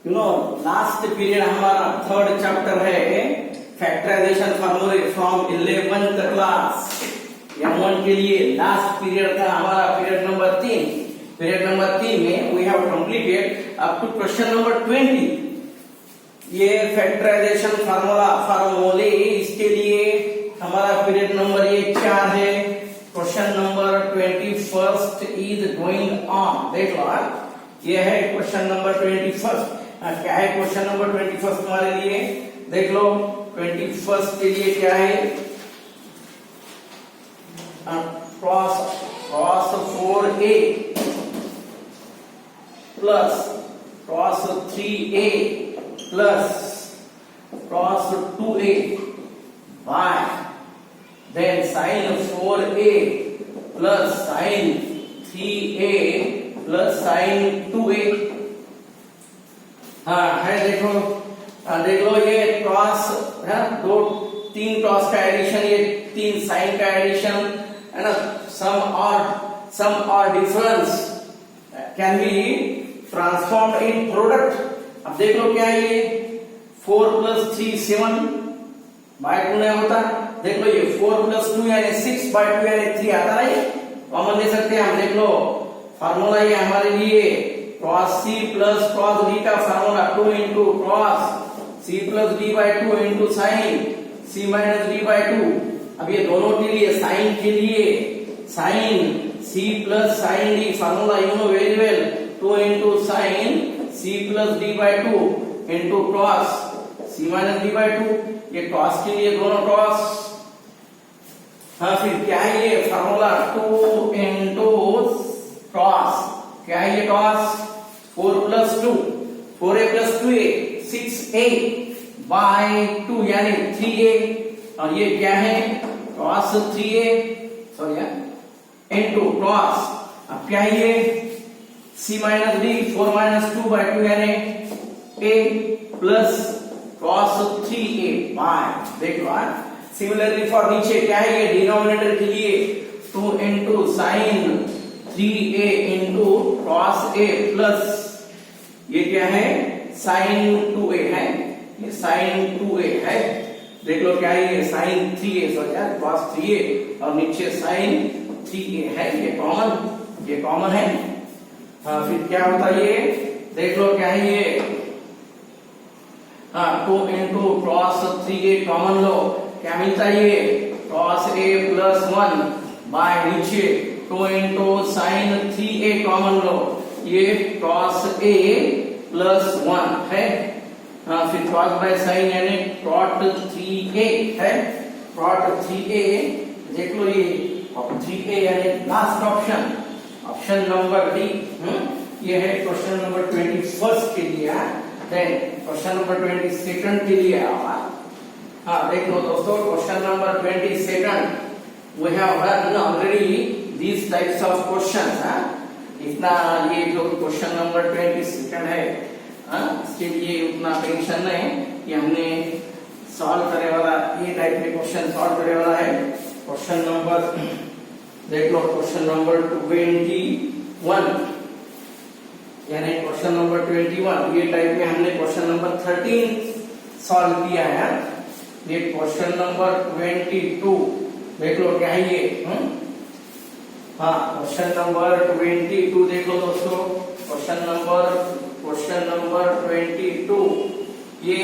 Last period हमारा third chapter है factorisation फॉर्मूले फ्रॉम 11th क्लास। M1 के लिए लास्ट पीरियड था हमारा पीरियड नंबर 3। पीरियड नंबर 3 में we have completed up to question number 20। ये फैक्टराइजेशन फॉर्मूले इसके लिए हमारा पीरियड नंबर ये 4 है। Question number 21 is going on. देख लो ये है क्वेश्चन नंबर 21। क्या है क्वेश्चन नंबर 21 तुम्हारे लिए? देख लो 21 के लिए क्या है? cos 4a plus cos 3a plus cos 2a by then sin 4a plus sin 3a plus sin 2a। हाँ है, देखो देख लो ये क्रॉस है, दो तीन क्रॉस का एडिशन, ये तीन साइन का एडिशन है ना। सम और difference can be transformed in product. अब देख लो क्या है ये 4 + 3 7 बाय 2 नहीं होता। देख लो ये 4 + 2 यानी 6 बाय 2 यानी 3 आता है, कॉमन ले सकते हैं हम। देख लो फार्मूला ये हमारे लिए cos c plus cos d का formula 2 into cos c plus d by 2 into sin c minus d by 2। अब ये दोनों के लिए साइन के लिए sin c plus sin d formula you know very well 2 into sin c plus d by 2 into cos c minus d by 2। ये cos के लिए दोनों cos। हाँ फिर क्या है ये फार्मूला 2 into cos, क्या है ये cos 4 + 2 4a + 2a 6a by 2 यानी 3a। और ये क्या है cos 3a sorry into cos। अब क्या है ये c minus d 4 - 2 by 2 यानी a plus cos 3a by। देख लो सिमिलरली फॉर नीचे क्या है ये डिनोमिनेटर के लिए 2 into sin 3a into cos a plus ये क्या है sin 2a है, ये sin 2a है। देख लो क्या है ये sin 3a सॉरी यार cos 3a और नीचे sin 3a है, ये कॉमन है। हाँ फिर क्या होता है ये? देख लो क्या है ये 2 into cos 3a कॉमन लो, क्या मिलता है ये cos a plus 1 बाय नीचे 2 into sin 3a कॉमन लो, ये cos a plus 1 है। फिर cos by sin यानी cot 3a है, cot 3a। देख लो ये 3a यानी लास्ट ऑप्शन नंबर डी। ये है क्वेश्चन नंबर 21 के लिए। देन क्वेश्चन नंबर 22 के लिए आवा। हाँ देख लो दोस्तों question number 22 we have done already these types of questions। इतना ये जो क्वेश्चन नंबर 22 है इसके लिए उतना टेंशन नहीं कि हमने सॉल्व करे वाला ये टाइप के क्वेश्चन सॉल्व करे वाला है। क्वेश्चन नंबर देख लो क्वेश्चन नंबर 21 यानी क्वेश्चन नंबर 21 ये टाइप में हमने क्वेश्चन नंबर 13 सॉल्व किया है। ये क्वेश्चन नंबर 22 देख लो क्या है ये हाँ क्वेश्चन नंबर 22 देखो दोस्तों क्वेश्चन नंबर 22 ये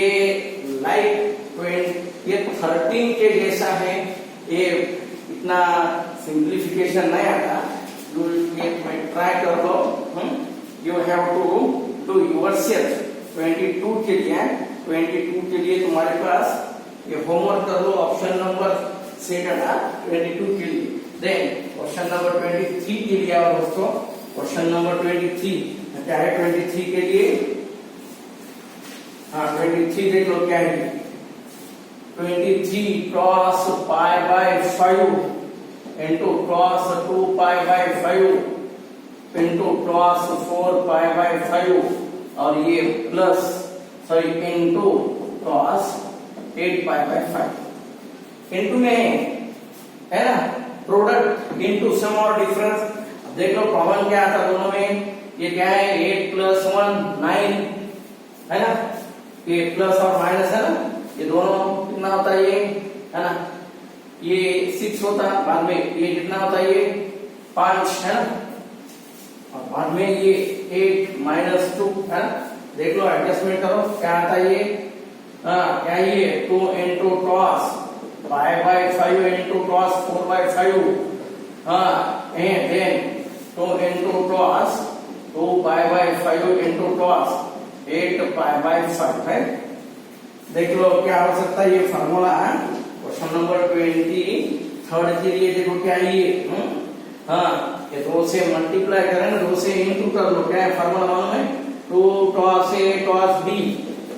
ये 13 के जैसा है। ये इतना सिंप्लीफिकेशन नहीं आता, ये ट्राई कर लो। You have to do yourself. 22 के लिए तुम्हारे पास ये होमवर्क कर लो ऑप्शन नंबर 2 22 के लिए। देन क्वेश्चन नंबर 23 के लिए आओ दोस्तों। क्वेश्चन नंबर 23 क्या है? 23 के लिए हाँ 23 देख लो क्या है 23 cos pi by 5 into cos 2 pi by 5 into cos 4 pi by 5 और ये plus sorry into cos 8 pi by 5 into में है ना प्रोडक्ट इनटू सम और डिफरेंस। देख लो कॉमन क्या आता दोनों में, ये क्या है 8 + 1 9 है ना, ये प्लस और माइनस है ना, ये दोनों कितना होता है ये, है ना, ये 6 होता है, बाद में ये कितना होता है ये 5 है ना, और बाद में ये 8 माइनस 2 है ना, देख लो एडजस्टमेंट करो क्या आता है ये, क्या ये 2 into cos 5/5 into cos 4/5, and then 2 into cos 2/5 into cos 8/5 है। देख लो क्या हो सकता है ये फार्मूला है, क्वेश्चन नंबर 23 के लिए देखो क्या ये, ये 2 से मल्टीप्लाई करें ना, 2 से इंटू कर लो, क्या है फार्मूला मालूम है, 2 cos A cos B,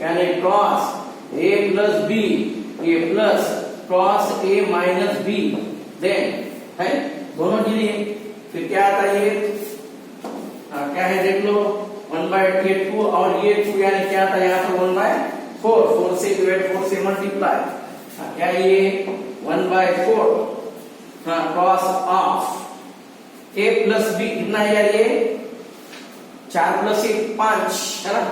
यानी cos A plus B, ये plus cos A minus B, then है दोनों के लिए, फिर क्या आता है ये, क्या है देख लो 1/2 और ये 2 यानी क्या आता है यहाँ पर 1/4, 4 से डिवाइड 4 से मल्टीप्लाई, क्या ये 1/4 cos of A plus B कितना यार ये 4 प्लस 1 5 है ना,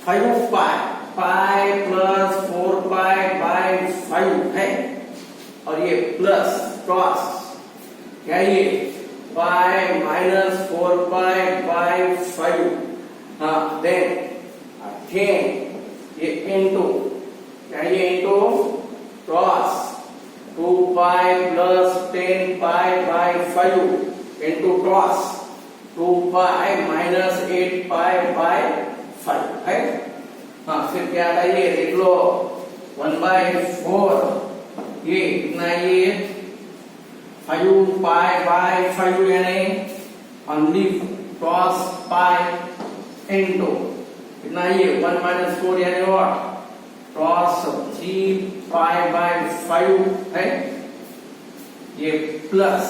5 पाई प्लस 4/5 है, और ये प्लस क्रॉस क्या ये पाई माइनस 4/5, देन अगेन ये इनटू क्या ये into cross 2 plus 10/5 into cross 2 minus 8/5 है। फिर क्या आता है ये देख लो 1/4, ये कितना ये 5/5 यानी ओनली cos पाई इनटू कितना ये 1 माइनस 4 यानी व्हाट cos 3/5 है, ये प्लस,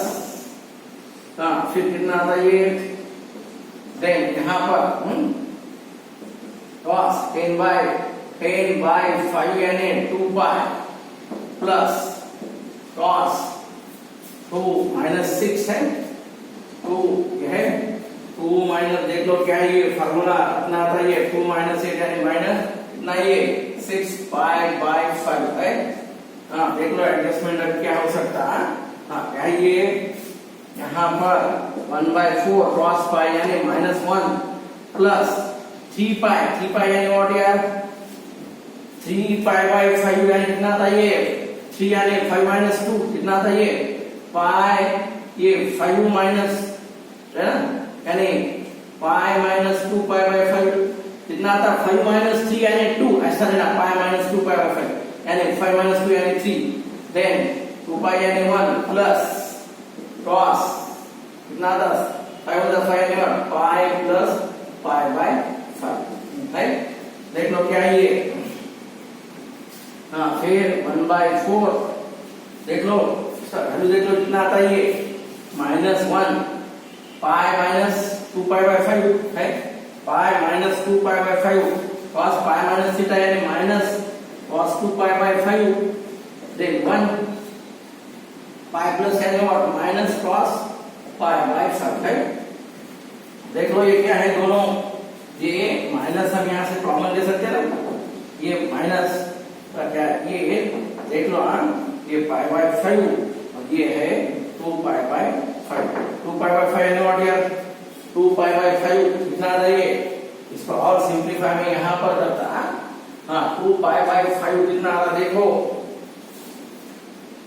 फिर कितना आता है ये, देन यहां पर cos 10/5 यानी 2 प्लस cos 2 माइनस 6 है, 2 ये है 2 माइनस, देख लो क्या ये फार्मूला कितना आता है ये 2 माइनस 8 यानी माइनस कितना ये 6/5 है। देख लो एडजस्टमेंट अब क्या हो सकता है, क्या ये यहाँ पर 1/4 क्रॉस पाई यानी -1 प्लस 3 यानी व्हाट यार 3/5 यानी कितना था ये 3 यानी 5 - 2 कितना था ये पाई, ये 5 माइनस है ना, यानी पाई -2/5 कितना था 5 - 3 यानी 2, ऐसा लेना पाई -2/5 यानी 5 - 2 यानी 3, देन 2 यानी 1 प्लस cos कितना था 5 यानी पाई प्लस पाई/5 है। देख लो क्या ये, फिर 1/4 देख लो वैल्यू देख लो कितना आता है ये -1 पाई -2/5 है, पाई -2/5 cos पाई - थीटा यानी minus cos 2/5, then 1 pi plus यानी व्हाट माइनस cos पाई/5 है। देख लो ये क्या है दोनों, ये माइनस हम यहाँ से कॉमन ले सकते हैं ना, ये माइनस का क्या ये देख लो, ये पाई/5 और ये है 2/5, 2/5 यानी व्हाट यार 2/5 कितना आता है ये, इसको और सिंपलीफाई में यहाँ पर करता 2/5 कितना आता देखो,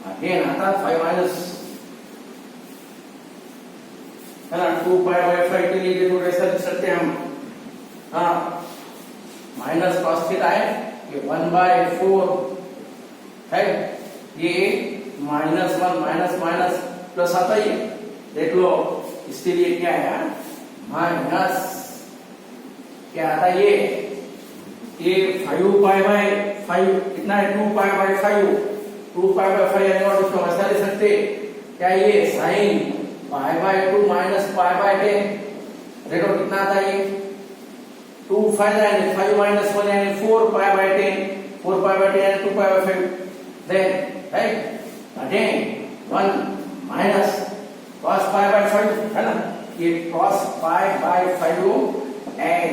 अगेन आता 5 माइनस है ना, 2/5 के लिए देखो कैसा लिख सकते हैं हम, माइनस cos थीटा है, ये 1/4 है, ये -1 माइनस प्लस आता है, देख लो इसके लिए क्या है माइनस क्या आता है ये 5/5 कितना है 2/5, 2/5 यानी और इसको ऐसा ले सकते क्या ये साइन π/2 माइनस π/10, देखो कितना आता है ये 2 फाइव यानी 5 - 1 यानी 4/10, 4/10 यानी 2/5, then right again 1 minus cos π/5 है ना, ये cos π/5 एंड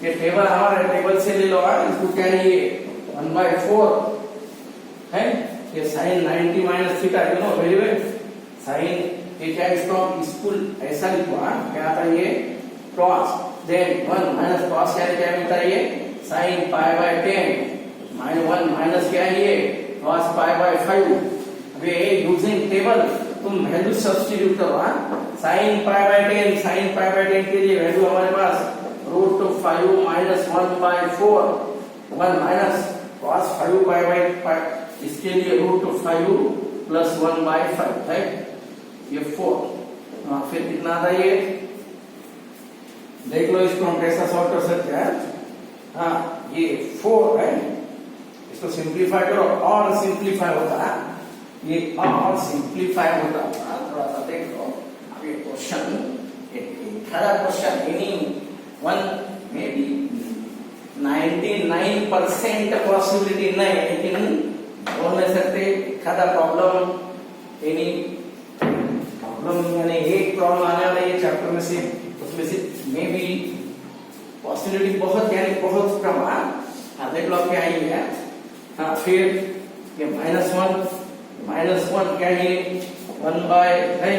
ये टेबल हमारे टेबल से ले लो, इसको क्या है ये 1/4 है, ये sine 90 minus theta, you know very well. Sine ये क्या इसको स्कूल ऐसा लिखो, क्या आता है ये क्रॉस, देन 1 माइनस क्रॉस क्या मिलता है ये साइन π/10 -1 माइनस क्या है ये cos π/5। अबे यूजिंग टेबल तुम वैल्यू सब्स्टिट्यूट करो, साइन π/10, साइन π/10 के लिए वैल्यू हमारे पास √5 - 1/4, 1 माइनस cos 5/5, इसके लिए √5 + 1/5 है, ये 4। फिर कितना आता है ये, देख लो इसको हम कैसा सॉल्व कर सकते हैं। हाँ ये 4 है, इसको सिंप्लीफाई करो, और सिंप्लीफाई होता है ये, और सिंप्लीफाई होता है थोड़ा सा देख लो। अब ये क्वेश्चन खड़ा question any one may be 99% possibility नहीं, लेकिन बोल नहीं सकते खड़ा प्रॉब्लम एनी प्रॉब्लम, यानी एक प्रॉब्लम आने वाला ये चैप्टर में से, उसमें से मे बी पॉसिबिलिटी बहुत यानी बहुत कम। हाँ देख लो क्या है। हाँ फिर ये -1 क्या ये 1/, है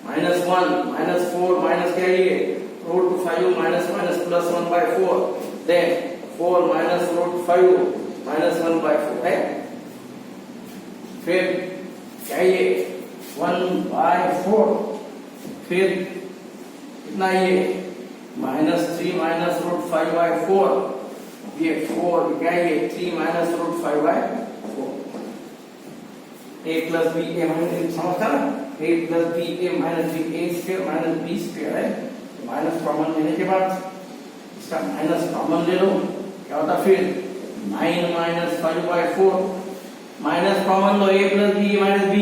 -1 -4 माइनस क्या ये √5 minus plus 1/4, then 4 minus √5 minus 1/4 है। फिर क्या ये 1/4, फिर कितना ये -3 माइनस √5/4, ये 4 क्या ये 3 minus √5/4, a plus b a minus, समझता ना, a plus b a minus b, a square minus b square है। माइनस कॉमन लेने के बाद इसका माइनस कॉमन ले लो, क्या होता फिर 9 minus 5/4, minus common low, a plus b minus b,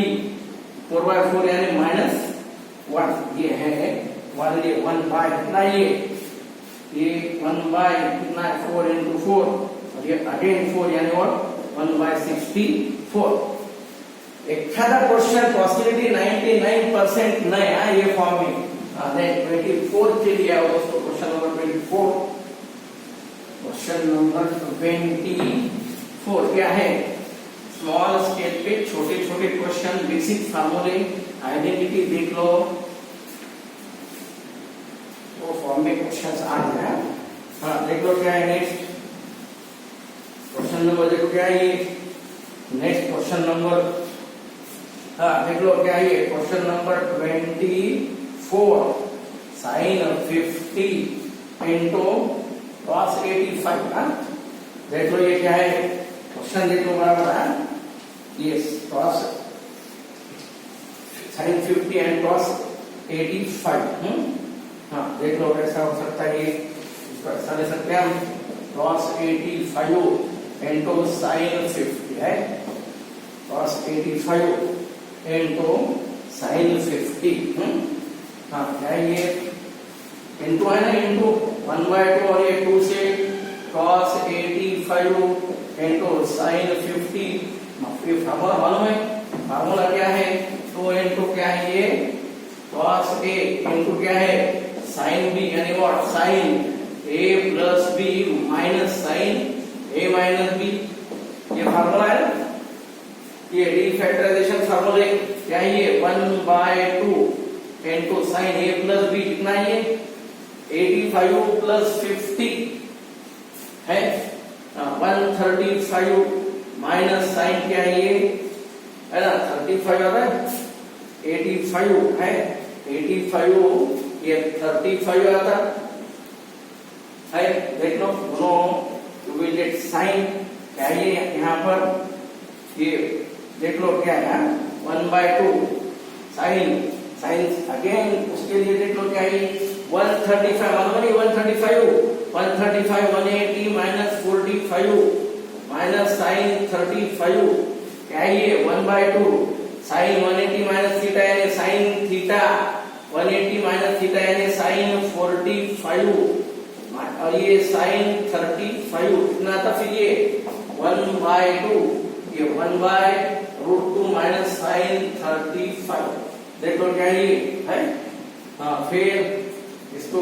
4/4 यानी -1, ये है 1, ये 1/, कितना ये 1/, कितना 4 × 4, और ये अगेन 4 यानी और 1/64। एक खादा क्वेश्चन पॉसिबिलिटी 99% नहीं है ये फॉर्म में। देन 24 के लिए आओ दोस्तों, क्वेश्चन नंबर 24। क्वेश्चन नंबर 24 क्या है, स्मॉल स्केल पे छोटे छोटे क्वेश्चन, बेसिक फार्मूले, आइडेंटिटी देख लो, वो फॉर्म में क्वेश्चंस आ गया। हाँ देख लो क्या है नेक्स्ट क्वेश्चन नंबर, देखो क्या है ये नेक्स्ट क्वेश्चन नंबर। हाँ देख लो क्या है ये question number 24, sine 50 into cos 85। हाँ देख लो ये क्या है क्वेश्चन, देख लो बराबर है, ये cos साइन 50 एंड cos 85। हाँ देख लो कैसा हो सकता है ये, इसको ऐसा ले सकते हैं हम, cos 85 इंटू साइन 50 है, cos 85 इंटू साइन 50। हाँ क्या ये इंटू है ना, इंटू 1/2, और ये 2 से cos 85 इंटू साइन 50। ये फार्मूला मालूम है, फार्मूला क्या है, 2 इंटू क्या है ये cos a इंटू क्या है साइन b, यानी what sine a plus b minus sine a minus b, ये फार्मूला है ना। ये डिफैक्टराइजेशन फार्मूले क्या है ये 1/2 into sine a plus b, कितना है ये 85 प्लस 50 है 135 माइनस साइन क्या है ये, है ना 35 आता है, 85 है 85, ये 35 आता है। देख लो दोनों, यू विल गेट साइन क्या है ये यहाँ पर, ये देख लो क्या है 1/2 साइन, साइन अगेन उसके लिए देख लो क्या है 135, मालूम नहीं 135 180 माइनस 45 माइनस साइन 35 क्या है ये 1/2 साइन 180 माइनस थीटा यानी साइन थीटा, 180 माइनस थीटा यानी साइन 45, और ये साइन 35 कितना था फिर ये 1/2, ये 1/√2 माइनस साइन 35। देखो क्या ये है। हाँ फिर इसको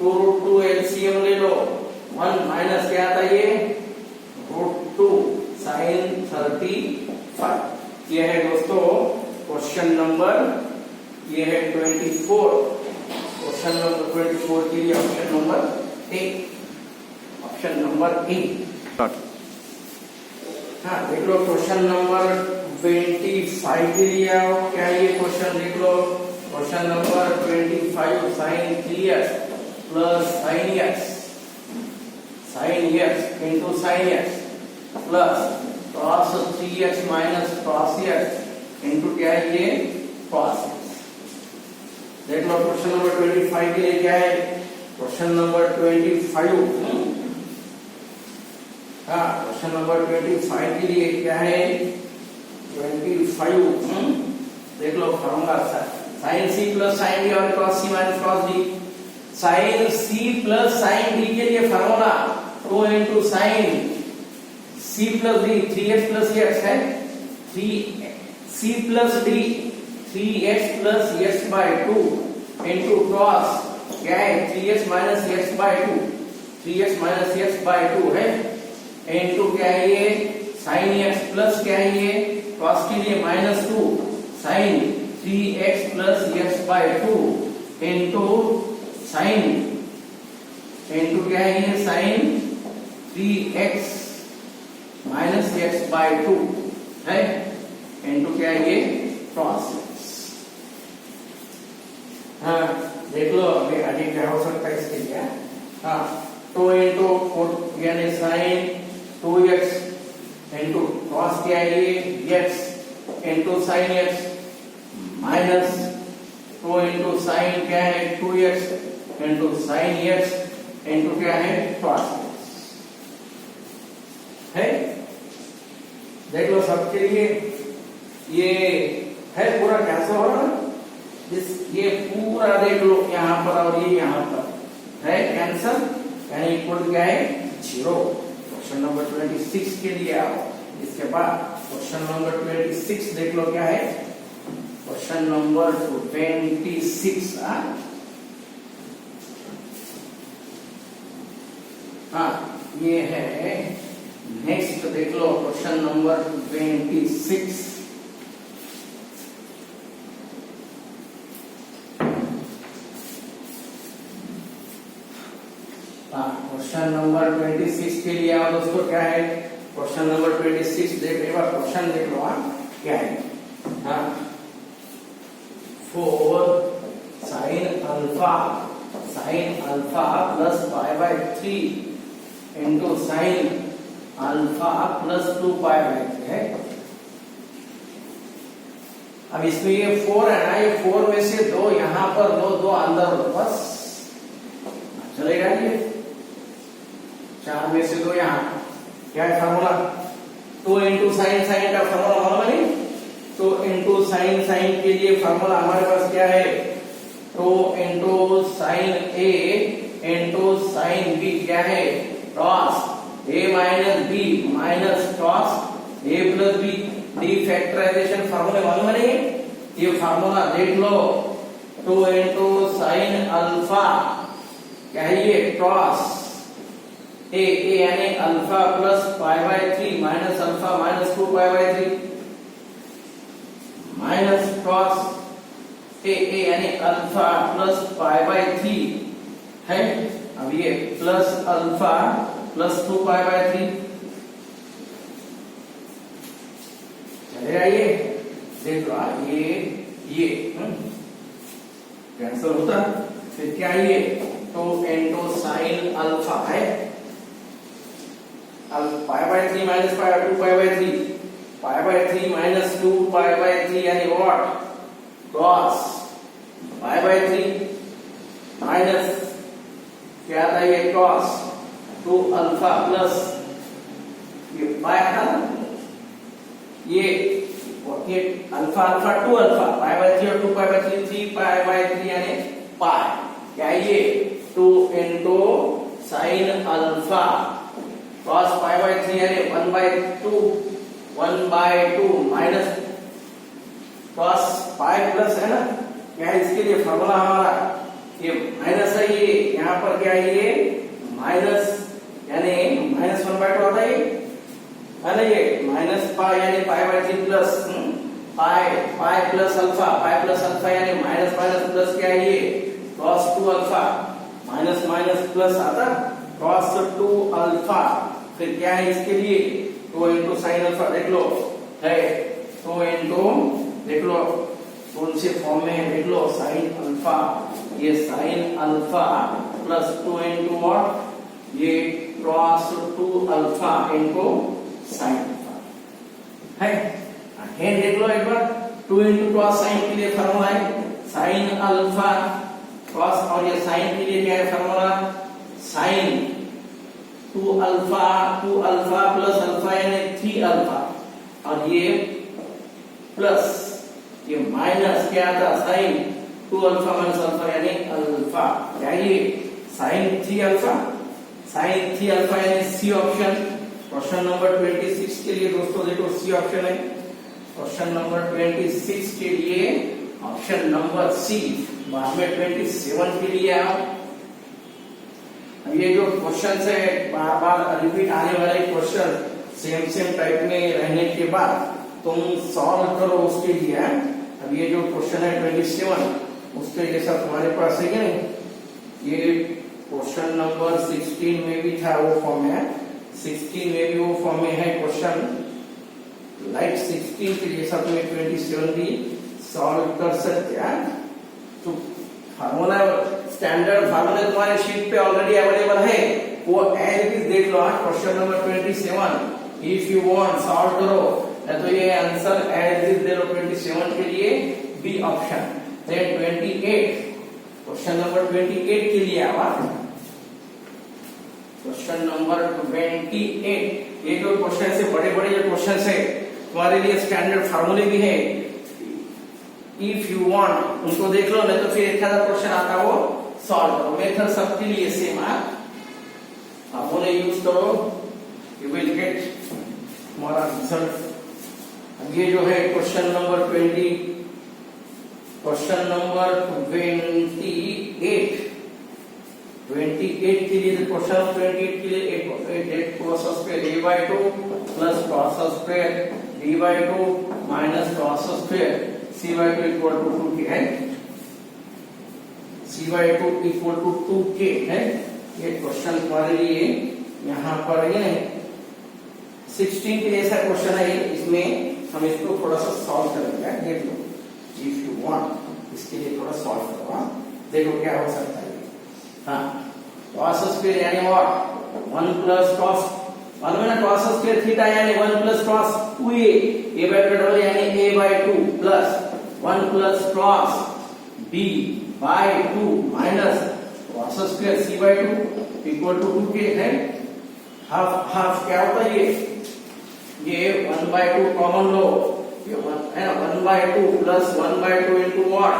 2√2 एलसीएम ले लो, 1 माइनस क्या आता है ये √2 sin 35। ये है दोस्तों क्वेश्चन नंबर, ये है 24, क्वेश्चन नंबर 24 के लिए option number A, option number A. हाँ देख लो क्वेश्चन नंबर 25 के लिए आओ, क्या ये क्वेश्चन देख लो, question number 25 sin 3x plus sin x, sin x into sin x plus cos 3x minus cos x into क्या है ये cos x। देख लो क्वेश्चन नंबर 25 के लिए क्या है, क्वेश्चन नंबर 25, हाँ क्वेश्चन नंबर 25 के लिए क्या है 25, देख लो formula sine C plus sine D और cos C minus cos D. Sine C plus sine D के लिए formula 2 into sine C plus D, 3x plus x है, 3 plus D 3x plus x by 2 into cos क्या है 3x minus x by 2, 3x minus x by 2 है, into क्या है ये sign x plus क्या है ये cos के लिए minus 2 sine 3x plus x by 2 into sine into क्या है ये sign 3x minus x by 2 है, इंटू क्या है ये cos x। हाँ देख लो अभी आगे क्या हो सकता है इसके लिए, हाँ 2 इंटू यानी साइन 2x इंटू cos क्या है ये x into sine x minus 2 into sign क्या है 2x into sine x into क्या है cos x है। देख लो सबके लिए ये है पूरा कैंसिल हो रहा है, ये पूरा देख लो यहाँ पर और ये यहाँ पर है कैंसिल, यानी इक्वल क्या है 0। क्वेश्चन नंबर 26 के लिए आओ, इसके बाद क्वेश्चन नंबर 26 देख लो क्या है, क्वेश्चन नंबर 26 हाँ ये है नेक्स्ट, देख लो क्वेश्चन नंबर 26। क्वेश्चन नंबर 26 के लिए आओ दोस्तों, क्या है क्वेश्चन नंबर 26 देख एक बार क्वेश्चन देख लो, क्या है, हाँ 4 sine alpha plus pi by 3 into sine alpha plus 2 pi by 3 है। अब इसमें ये 4 है ना, ये 4 में से 2 यहाँ पर लो, 2 अंदर लो, बस चलेगा ये, 4 में से 2 यहाँ, क्या है फार्मूला 2 इंटू साइन, साइन का फार्मूला मालूम है नहीं, 2 इंटू साइन, साइन के लिए फार्मूला हमारे पास क्या है 2 into sine A into sine B, क्या है cos a minus B minus cos a plus B, the factorization फार्मूले मालूम है नहीं, ये फार्मूला देख लो 2 इंटू साइन अल्फा क्या है ये cos a यानी alpha plus pi by 3 minus alpha minus 2 pi by 3 minus cos a यानी अल्फा प्लस पाई बाय 3 है। अब ये plus alpha plus 2 pi by 3 चलेगा, ये देख लो ये कैंसिल होता, फिर क्या ये 2 इंटू साइन अल्फा है, पाई by 3 minus pi 2 pi by 3, pi by 3 minus 2 pi by 3 यानी what cos pi by 3 minus क्या था ये cos 2 अल्फा प्लस ये पाई था ये alpha alpha 2 alpha pi by 3 और 2 पाई बाय 3 3 पाई बाय 3 यानी पाई, क्या ये 2 into sine alpha cos pi by 3 यानी 1 by 2 minus cos pi plus है ना, क्या है इसके लिए फॉर्मूला हमारा ये माइनस है, ये यहाँ पर क्या है, ये माइनस यानी -1/2 आता है ना, ये माइनस पाई यानी पाई by 3 plus pi plus alpha यानी माइनस प्लस क्या है, ये cos 2 अल्फा माइनस प्लस आता cos 2 अल्फा, फिर क्या है इसके लिए 2 इंटू साइन अल्फा, देख लो है 2 इंटू, देख लो कौन से फॉर्म में है, देख लो साइन अल्फा, ये sine alpha plus 2 into what, ये cos 2 alpha into sine alpha है। अगेन देख लो एक बार, 2 इंटू cos साइन के लिए फॉर्मूला है साइन अल्फा cos, और ये साइन के लिए क्या है formula, sine 2 alpha plus alpha यानी 3 अल्फा, और ये प्लस ये माइनस क्या था साइन 2 अल्फा माइनस अल्फा यानी अल्फा, क्या ये साइन 3 अल्फा यानी सी ऑप्शन। क्वेश्चन नंबर 26 के लिए दोस्तों देखो सी ऑप्शन है, क्वेश्चन नंबर 26 के लिए ऑप्शन नंबर सी, बाद में 27 के लिए आओ। ये जो क्वेश्चन है बार बार रिपीट आने वाले क्वेश्चन सेम टाइप में रहने के बाद तुम सॉल्व करो उसके लिए। अब ये जो क्वेश्चन है 27 उसके जैसा तुम्हारे पास है क्या नहीं, ये क्वेश्चन नंबर 16 में भी था वो फॉर्म है, 16 में भी वो फॉर्म में है क्वेश्चन, लाइक 16 के जैसा तुम्हें 27 भी सॉल्व कर सकते हैं। तो फार्मूला स्टैंडर्ड फार्मूला तुम्हारे शीट पे ऑलरेडी अवेलेबल है, वो एज इट इज देख लो। Question number 27 if you want solve करो, तो ये आंसर एज इट इज दे लो 27 के लिए B option. Then 28 question number 28 के लिए आवा, क्वेश्चन नंबर 28, ये जो क्वेश्चन से बड़े जो क्वेश्चन है तुम्हारे लिए स्टैंडर्ड फार्मूले भी है, इफ यू वांट उनको देख लो, नहीं तो फिर एक आधा क्वेश्चन आता वो सॉल्व करो। मेथड सबके लिए सेम है, आप उन्हें यूज करो, यू विल गेट तुम्हारा रिजल्ट। ये जो है क्वेश्चन नंबर 28 के लिए, क्वेश्चन 28 के लिए एक cos square a by 2 plus cos square b by 2 minus cos square c by 2 equal to 2k है, c by 2 equal to 2k है। ये क्वेश्चन तुम्हारे लिए यहाँ पर ये 16 के जैसा क्वेश्चन है, इसमें हम इसको थोड़ा सा सॉल्व करेंगे, देख लो इफ यू वांट इसके लिए थोड़ा सॉल्व करो, देखो क्या हो सकता है। हाँ cos स्क्वायर यानी व्हाट 1 प्लस cos 1 में ना cos स्क्वायर थीटा यानी 1 प्लस cos 2a by 2 यानी a by 2 plus 1 plus cos b by 2 minus cos square c by 2 equal to 2k है। हाफ क्या होता है, ये 1 by 2 कॉमन लो, ये 1 by 2 plus 1 by 2 into what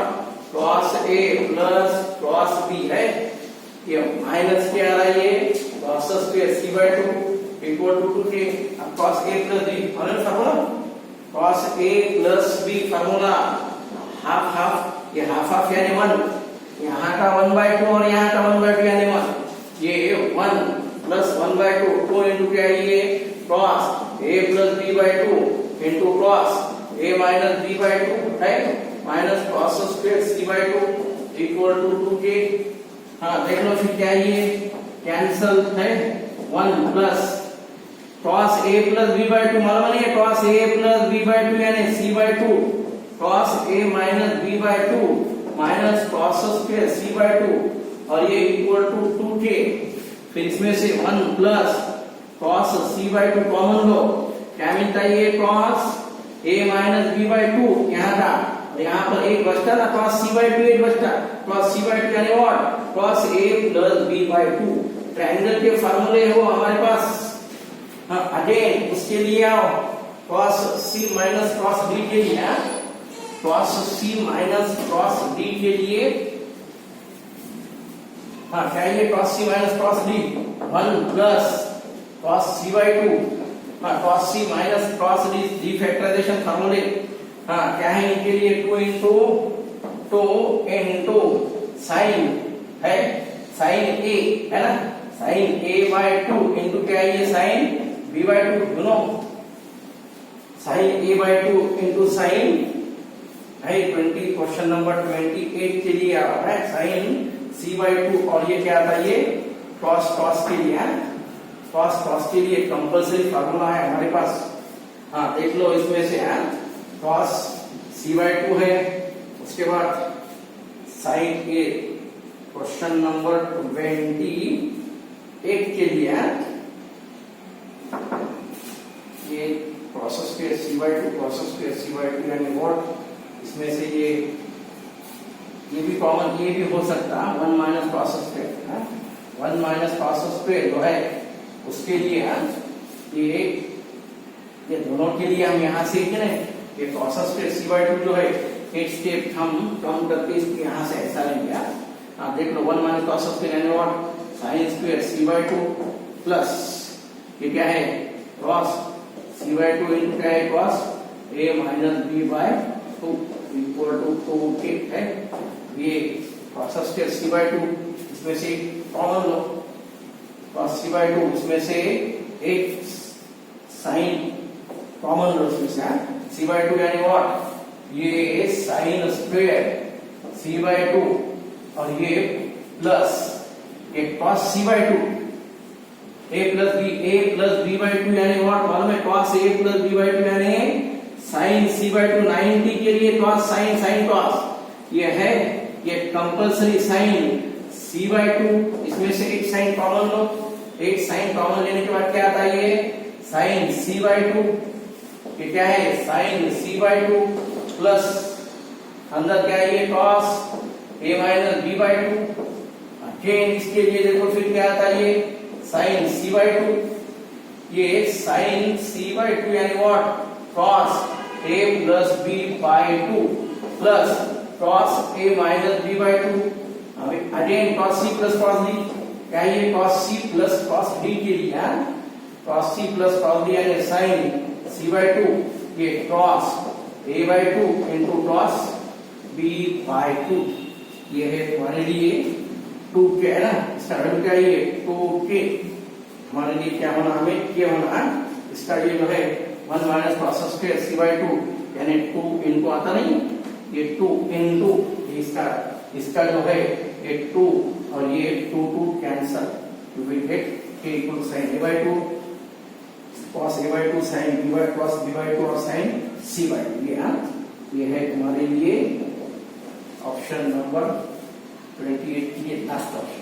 cos a plus cos b है, ये minus क्या आ रहा है, ये cos square c by 2 equal to 2k। अब cos a plus b formula, cos a plus b formula half, ये half यानी 1, यहाँ का 1 by 2 और यहाँ का 1 by 2 यानी 1, ये 1 प्लस 1 by 2 इंटू क्या है, ये cos a plus b by 2 into cos a minus b by 2 है, minus cos square c by 2 equal to 2k। हाँ देख लो फिर क्या ये कैंसल है, 1 plus cos a plus b by 2 मालूम नहीं है, cos a plus b by 2 यानी c by 2 cos a minus b by 2 minus cos square c by 2 और ये इक्वल टू 2k। फिर इसमें से 1 plus cos c by 2 common लो, क्या मिलता है, ये cos a minus b by 2 यहाँ का, यहाँ पर एक बचता ना cos c by 2 एक बचता, cos c by 2 यानी what cos a plus b by 2। Triangle के फार्मूले हो हमारे पास। हाँ अगेन उसके लिए आओ, cos c minus cos d के लिए, cos c minus cos d के लिए, हाँ क्या ये cos c minus cos d 1 plus cos c by 2, हाँ cos c minus cos d factorization फार्मूले, हाँ क्या है इनके लिए 2 इंटू sin है साइन ए, है ना, sine A by two into क्या है ये sine B by two, you know sine A by two into sine है 20, क्वेश्चन नंबर 28 के लिए आ रहा है साइन सी बाय टू, और ये क्या आता है ये कॉस के लिए है, कॉस के लिए कंपल्सरी फार्मूला है हमारे पास। हाँ देख लो इसमें से है कॉस सी बाय टू है, उसके बाद साइन ए क्वेश्चन नंबर 28 के लिए है ये process square C by two, process square C by two यानी व्हाट, इसमें से ये भी कॉमन, ये भी हो सकता है 1 minus process square, 1 minus process square जो है उसके लिए है ये दोनों के लिए हम यहाँ से ये process square C by two जो है एक स्टेप हम कम करके इसको यहाँ से ऐसा लेंगे। आप देख लो 1 माइनस प्रोसेस स्क्वायर यानी what sine square C by two plus ये क्या है cos C by two into क्या है cos A minus B by two equal to 2 के है। ये process square C by two इसमें से कॉमन लो कॉस सी बाय टू, इसमें से एक साइन कॉमन लो, इसमें से सी बाय टू यानी व्हाट ये sine square C by to और ये प्लस ये cos C by two A plus B by two यानी व्हाट मालूम है cos A plus B by two यानी साइन सी बाय टू 90 के लिए कॉस साइन कॉस ये है ये compulsory sine C by two, इसमें से एक साइन कॉमन लो, एक साइन कॉमन लेने के बाद क्या आता है ये साइन सी बाय टू, ये क्या है sine C by two plus अंदर क्या है ये cos A minus B by two, again इसके लिए देखो फिर क्या आता है ये साइन सी बाय टू, ये साइन सी बाय टू यानी what cos A plus B by two plus cos A minus B by two, again cos C plus cos D, क्या ये cos C plus cos D के लिए है cos C plus cos D यानी sine C by two ये cos A by two into cos B by two, ये है तुम्हारे लिए 2 के है ना, इसका वैल्यू क्या है 2 के हमारे लिए क्या होना हमें के होना है, इसका ये जो है 1 minus process square C by two यानी 2 इनको आता नहीं ये 2 इनटू इसका जो है ये 2 और ये 2 cancel, you will get k equal sin a by 2 cos a by 2 sin b by cos b by 2 और sin c by 2, ये है तुम्हारे लिए ऑप्शन नंबर 28 की लास्ट ऑप्शन।